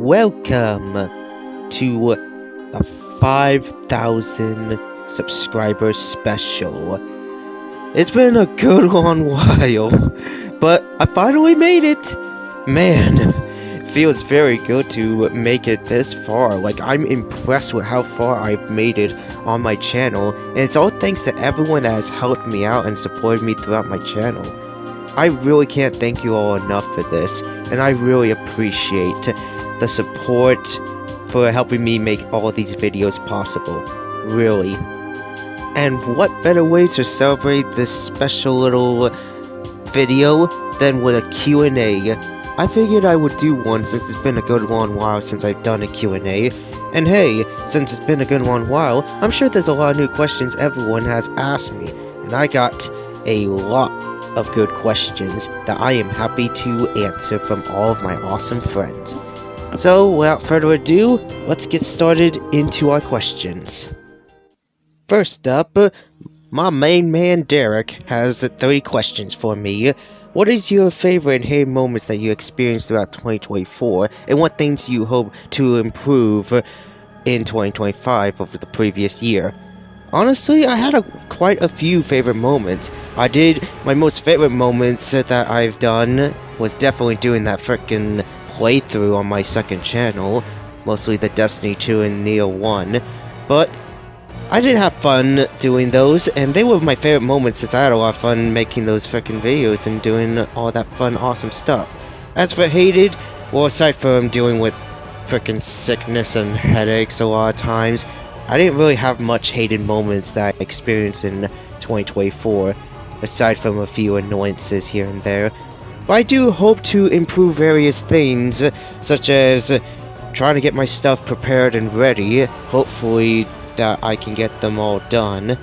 welcome to the 5,000 subscribers special. It's been a good long while, but I finally made it. Man, feels very good to make it this far. Like, I'm impressed with how far I've made it on my channel, and it's all thanks to everyone that has helped me out and supported me throughout my channel. I really can't thank you all enough for this, and I really appreciate the support for helping me make all these videos possible. Really. And what better way to celebrate this special little video than with a Q&A. I figured I would do one since it's been a good long while since I've done a Q&A. And hey, since it's been a good long while, I'm sure there's a lot of new questions everyone has asked me. And I got a lot of good questions that I am happy to answer from all of my awesome friends. So, without further ado, let's get started into our questions. First up, my main man Derek has 3 questions for me. What is your favorite and hated moments that you experienced throughout 2024, and what things you hope to improve in 2025 over the previous year? Honestly, I had quite a few favorite moments. My most favorite moments that I've done was definitely doing that frickin' playthrough on my second channel, mostly the Destiny 2 and Neo 1, but I did have fun doing those, and they were my favorite moments since I had a lot of fun making those frickin' videos and doing all that fun, awesome stuff. As for hated, well, aside from dealing with frickin' sickness and headaches a lot of times, I didn't really have much hated moments that I experienced in 2024, aside from a few annoyances here and there. But I do hope to improve various things, such as trying to get my stuff prepared and ready, hopefully that I can get them all done,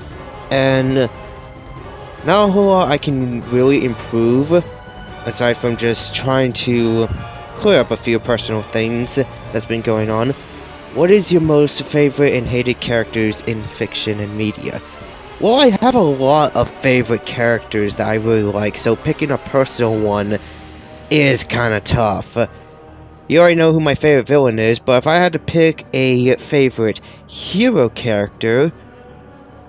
and not a whole lot I can really improve, aside from just trying to clear up a few personal things that's been going on. What is your most favorite and hated characters in fiction and media? Well, I have a lot of favorite characters that I really like, so picking a personal one is kinda tough. You already know who my favorite villain is, but if I had to pick a favorite hero character,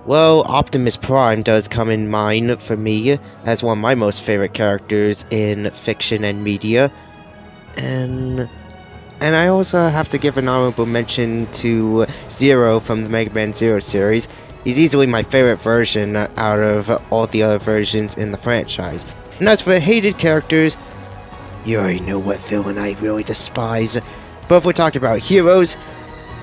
well, Optimus Prime does come in mind for me as one of my most favorite characters in fiction and media. And I also have to give an honorable mention to Zero from the Mega Man Zero series. He's easily my favorite version out of all the other versions in the franchise. And as for hated characters, you already know what villain I really despise. But if we're talking about heroes,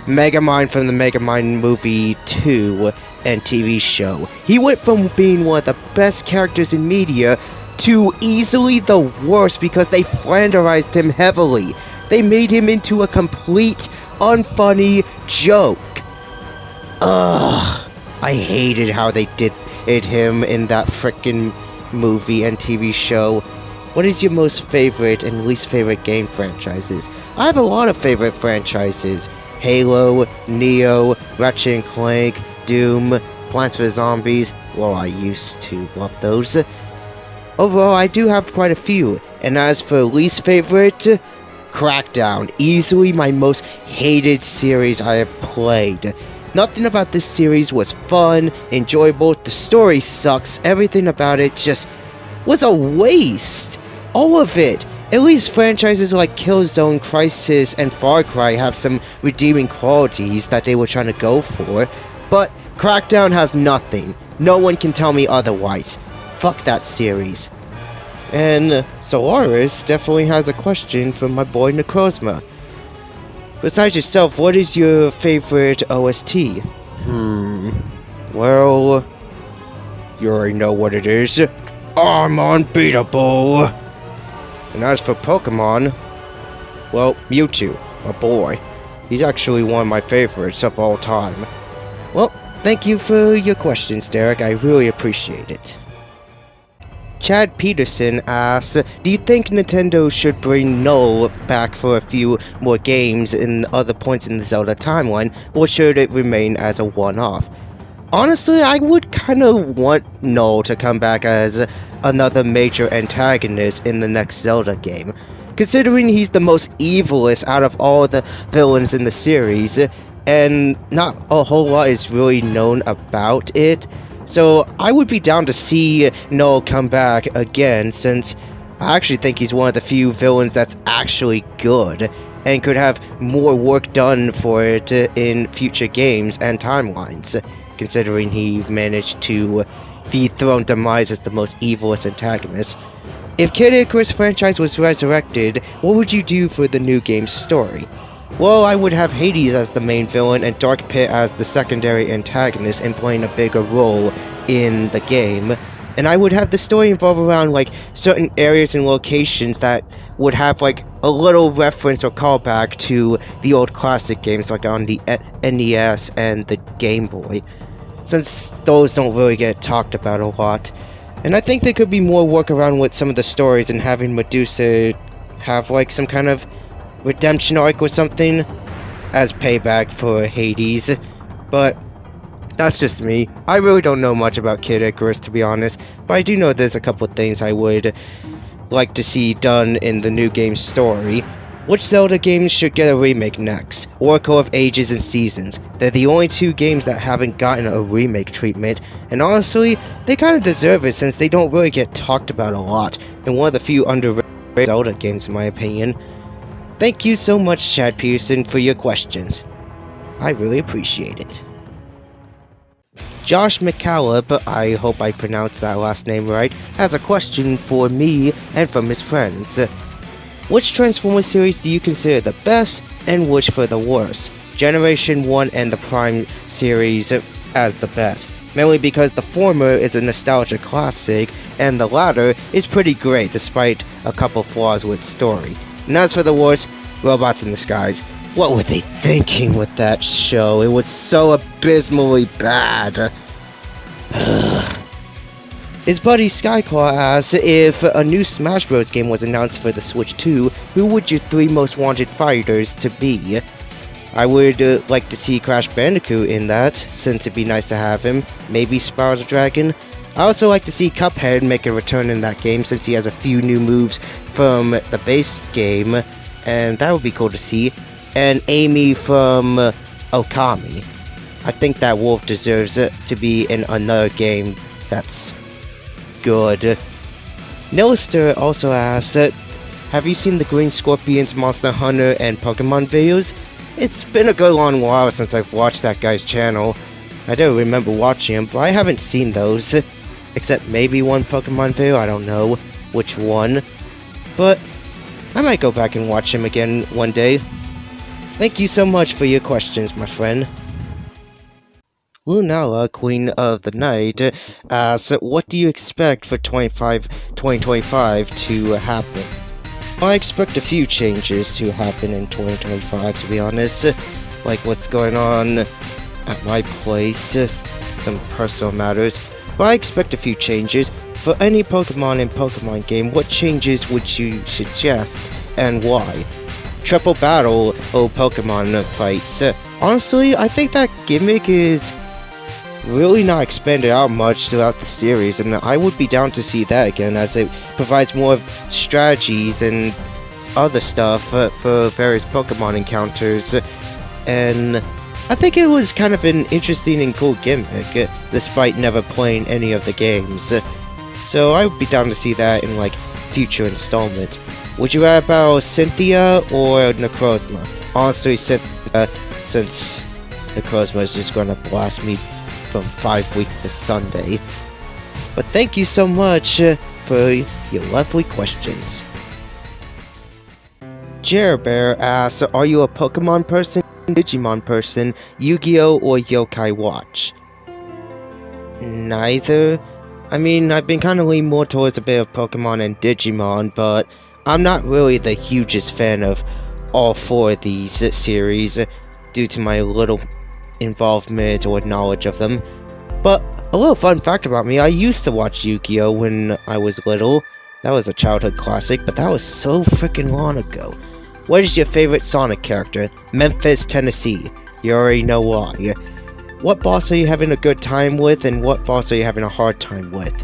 Megamind from the Megamind movie 2 and TV show. He went from being one of the best characters in media to easily the worst because they flanderized him heavily. They made him into a complete, unfunny joke. Ugh. I hated how they did him in that frickin' movie and TV show. What is your most favorite and least favorite game franchises? I have a lot of favorite franchises. Halo, Neo, Ratchet & Clank, Doom, Plants vs. Zombies. Well, I used to love those. Overall, I do have quite a few. And as for least favorite, Crackdown. Easily my most hated series I have played. Nothing about this series was fun, enjoyable, the story sucks, everything about it just was a waste. All of it. At least franchises like Killzone, Crysis, and Far Cry have some redeeming qualities that they were trying to go for, but Crackdown has nothing. No one can tell me otherwise. Fuck that series. And Solaris definitely has a question from my boy Necrozma. Besides yourself, what is your favorite OST? Well, you already know what it is. I'm unbeatable! And as for Pokemon, well, Mewtwo, my boy. He's actually one of my favorites of all time. Well, thank you for your questions, Derek. I really appreciate it. Chad Peterson asks, do you think Nintendo should bring Null back for a few more games in other points in the Zelda timeline, or should it remain as a one-off? Honestly, I would kind of want Null to come back as another major antagonist in the next Zelda game. considering he's the most evilest out of all the villains in the series, and not a whole lot is really known about it. So I would be down to see Noel come back again, since I actually think he's one of the few villains that's actually good, and could have more work done for it in future games and timelines, considering he managed to dethrone Demise as the most evilest antagonist. If Kid Icarus franchise was resurrected, what would you do for the new game's story? Well, I would have Hades as the main villain and Dark Pit as the secondary antagonist and playing a bigger role in the game. And I would have the story involve around like certain areas and locations that would have like a little reference or callback to the old classic games like on the NES and the Game Boy, since those don't really get talked about a lot. And I think there could be more work around with some of the stories and having Medusa have like some kind of redemption arc or something as payback for Hades. But that's just me. I really don't know much about Kid Icarus, to be honest, but I do know there's a couple things I would like to see done in the new game's story. Which Zelda games should get a remake next? Oracle of Ages and Seasons. They're the only two games that haven't gotten a remake treatment, and honestly, they kind of deserve it since they don't really get talked about a lot, and one of the few underrated Zelda games in my opinion. Thank you so much, Chad Pearson, for your questions. I really appreciate it. Josh McCallum, I hope I pronounced that last name right, has a question for me and from his friends. Which Transformers series do you consider the best, and which for the worst? Generation 1 and the Prime series as the best, mainly because the former is a nostalgia classic, and the latter is pretty great despite a couple flaws with story. And as for the worst, Robots in the Skies. What were they thinking with that show? It was so abysmally bad. His buddy Skyclaw asks, if a new Smash Bros. Game was announced for the Switch 2, who would your 3 most wanted fighters to be? I would like to see Crash Bandicoot in that, since it'd be nice to have him. Maybe Spyro the Dragon. I also like to see Cuphead make a return in that game, since he has a few new moves from the base game, and that would be cool to see. And Amy from Okami. I think that wolf deserves to be in another game that's good. Nilister also asks, have you seen the Green Scorpions, Monster Hunter, and Pokemon videos? It's been a good long while since I've watched that guy's channel. I don't remember watching him, but I haven't seen those. Except maybe one Pokemon video, I don't know which one. But I might go back and watch him again one day. Thank you so much for your questions, my friend. Lunala, Queen of the Night, asks, what do you expect for 2025 to happen? I expect a few changes to happen in 2025, to be honest. Like what's going on at my place, some personal matters. But I expect a few changes. For any Pokemon in Pokemon game, what changes would you suggest, and why? Triple Battle Pokemon fights. Honestly, I think that gimmick is really not expanded out much throughout the series, and I would be down to see that again, as it provides more of strategies and other stuff for various Pokemon encounters, and I think it was kind of an interesting and cool gimmick, despite never playing any of the games. So I would be down to see that in like future installments. Would you rather battle Cynthia or Necrozma? Honestly, Cynthia, since Necrozma is just gonna blast me from 5 weeks to Sunday. But thank you so much for your lovely questions. Jerbear asks, are you a Pokemon person, Digimon person, Yu-Gi-Oh, or Yokai Watch? Neither. I mean, I've been kind of leaning more towards a bit of Pokemon and Digimon, but I'm not really the hugest fan of all 4 of these series due to my little involvement or knowledge of them. But a little fun fact about me, I used to watch Yu-Gi-Oh when I was little. That was a childhood classic, but that was so freaking long ago. What is your favorite Sonic character? Memphis, Tennessee. You already know why. What boss are you having a good time with, and what boss are you having a hard time with?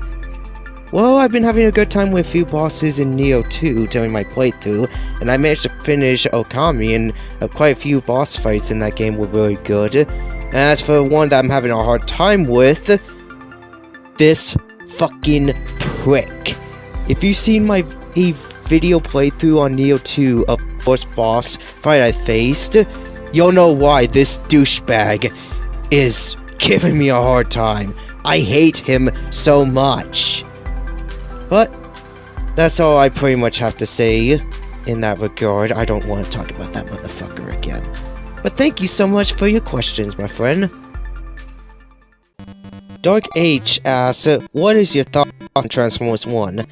Well, I've been having a good time with a few bosses in Neo 2 during my playthrough, and I managed to finish Okami, and quite a few boss fights in that game were really good. And as for one that I'm having a hard time with, this fucking prick. If you've seen my video playthrough on Neo 2 of the first boss fight I faced, you'll know why this douchebag is giving me a hard time. I hate him so much. But that's all I pretty much have to say in that regard. I don't want to talk about that motherfucker again. But thank you so much for your questions, my friend. Dark H asks, what is your thought on Transformers 1?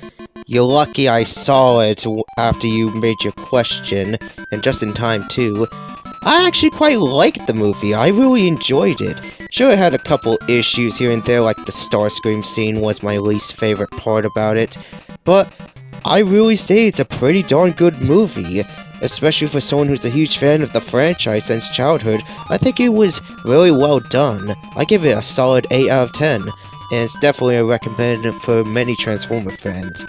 You're lucky I saw it after you made your question, and just in time too. I actually quite liked the movie. I really enjoyed it. Sure, it had a couple issues here and there, like the Starscream scene was my least favorite part about it, but I really say it's a pretty darn good movie, especially for someone who's a huge fan of the franchise since childhood. I think it was really well done. I give it a solid 8 out of 10, and it's definitely a recommended for many Transformer fans,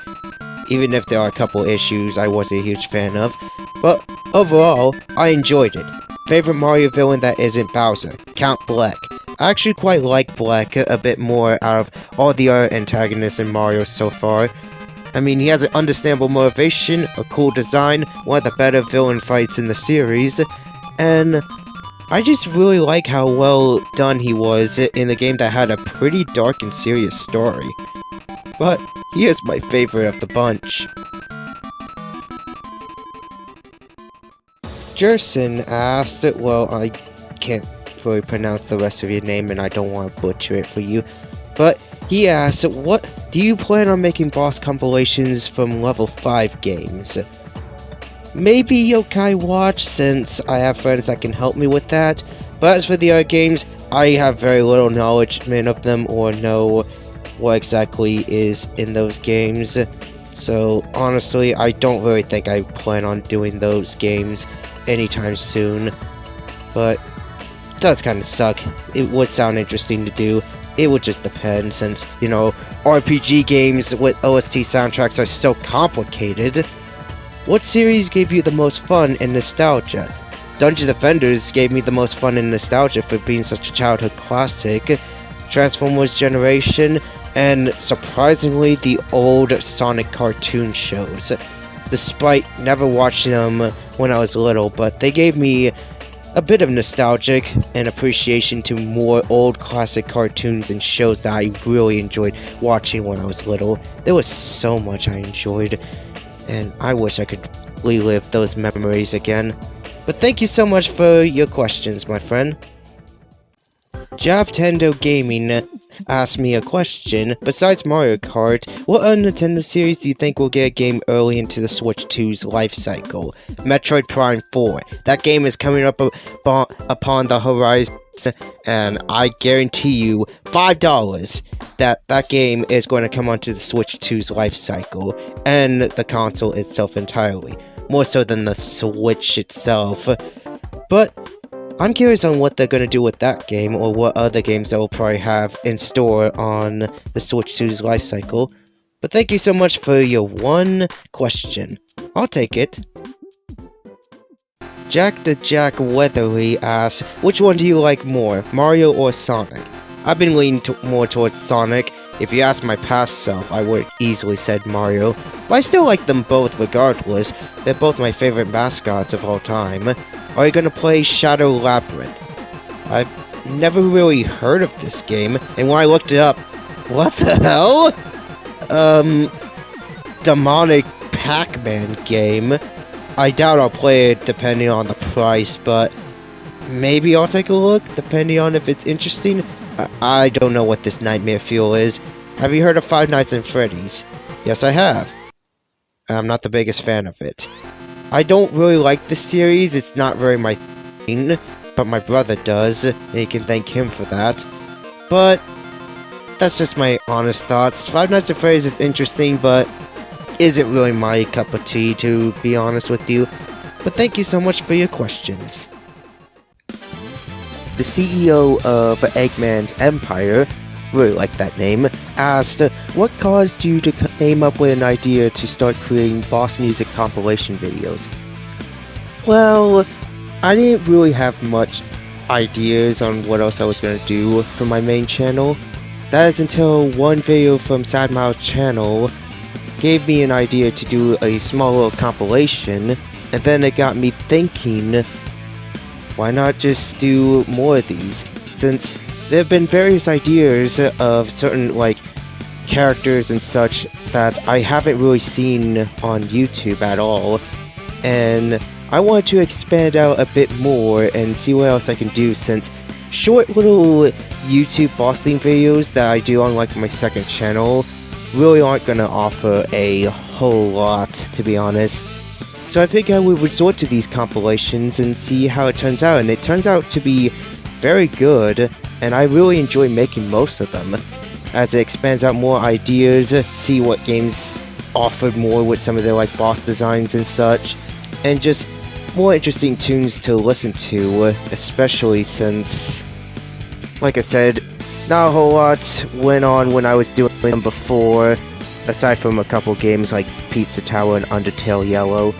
even if there are a couple issues I wasn't a huge fan of. But overall, I enjoyed it. Favorite Mario villain that isn't Bowser? Count Bleck. I actually quite like Bleck a bit more out of all the other antagonists in Mario so far. I mean, he has an understandable motivation, a cool design, one of the better villain fights in the series, and I just really like how well done he was in a game that had a pretty dark and serious story. But he is my favorite of the bunch. Jerson asked, well, I can't really pronounce the rest of your name and I don't want to butcher it for you, but he asked, what do you plan on making boss compilations from level 5 games? Maybe Yokai Watch, since I have friends that can help me with that, but as for the other games, I have very little knowledge of them or know what exactly is in those games, so honestly, I don't really think I plan on doing those games anytime soon, but it does kind of suck. It would sound interesting to do. It would just depend, since, you know, RPG games with OST soundtracks are so complicated. What series gave you the most fun and nostalgia? Dungeon Defenders gave me the most fun and nostalgia for being such a childhood classic. Transformers Generation, and surprisingly the old Sonic cartoon shows. Despite never watching them when I was little, but they gave me a bit of nostalgic and appreciation to more old classic cartoons and shows that I really enjoyed watching when I was little. There was so much I enjoyed, and I wish I could relive those memories again. But thank you so much for your questions, my friend. Javtendo Gaming asked me a question. Besides Mario Kart, what other Nintendo series do you think will get a game early into the Switch 2's life cycle? Metroid Prime 4. That game is coming up upon the horizon, and I guarantee you $5 that that game is going to come onto the Switch 2's life cycle, and the console itself entirely. More so than the Switch itself. But I'm curious on what they're going to do with that game, or what other games they will probably have in store on the Switch 2's life cycle. But thank you so much for your one question. I'll take it. Jack the Jack Weatherly asks, which one do you like more, Mario or Sonic? I've been leaning more towards Sonic. If you ask my past self, I would easily said Mario, but I still like them both regardless. They're both my favorite mascots of all time. Are you gonna play Shadow Labyrinth? I've never really heard of this game, and when I looked it up, what the hell? Demonic Pac-Man game. I doubt I'll play it depending on the price, but maybe I'll take a look depending on if it's interesting. I don't know what this Nightmare Fuel is. Have you heard of Five Nights at Freddy's? Yes, I have. I'm not the biggest fan of it. I don't really like the series, it's not very my thing, but my brother does, and you can thank him for that. But that's just my honest thoughts. Five Nights at Freddy's is interesting, but isn't really my cup of tea, to be honest with you. But thank you so much for your questions. The CEO of Eggman's Empire really like that name, asked, what caused you to came up with an idea to start creating boss music compilation videos? Well, I didn't really have much ideas on what else I was going to do for my main channel. That is until one video from Sadmouth's channel gave me an idea to do a small little compilation, and then it got me thinking, why not just do more of these? Since there have been various ideas of certain, like, characters and such that I haven't really seen on YouTube at all, and I wanted to expand out a bit more and see what else I can do, since short little YouTube boss theme videos that I do on, like, my second channel really aren't gonna offer a whole lot, to be honest. So I think I would resort to these compilations and see how it turns out, and it turns out to be very good, and I really enjoy making most of them, as it expands out more ideas, see what games offered more with some of their, like, boss designs and such, and just more interesting tunes to listen to, especially since, like I said, not a whole lot went on when I was doing them before, aside from a couple games like Pizza Tower and Undertale Yellow,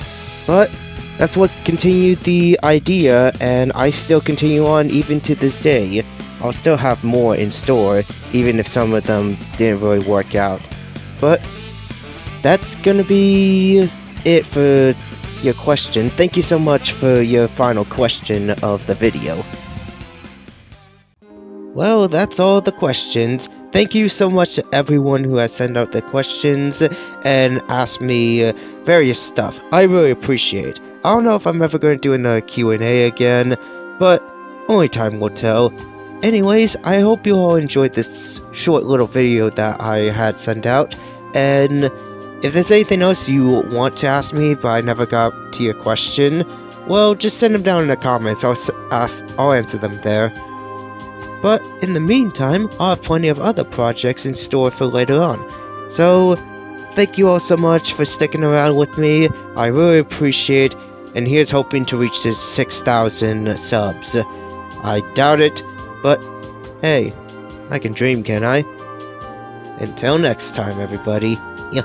but that's what continued the idea, and I still continue on even to this day. I'll still have more in store, even if some of them didn't really work out. But that's gonna be it for your question. Thank you so much for your final question of the video. Well, that's all the questions. Thank you so much to everyone who has sent out the questions and asked me various stuff. I really appreciate it. I don't know if I'm ever going to do another Q&A again, but only time will tell. Anyways, I hope you all enjoyed this short little video that I had sent out, and if there's anything else you want to ask me but I never got to your question, well, just send them down in the comments. I'll answer them there. But in the meantime, I'll have plenty of other projects in store for later on. So, thank you all so much for sticking around with me. I really appreciate it, and here's hoping to reach this 6,000 subs. I doubt it, but hey, I can dream, can I? Until next time, everybody. Yeah.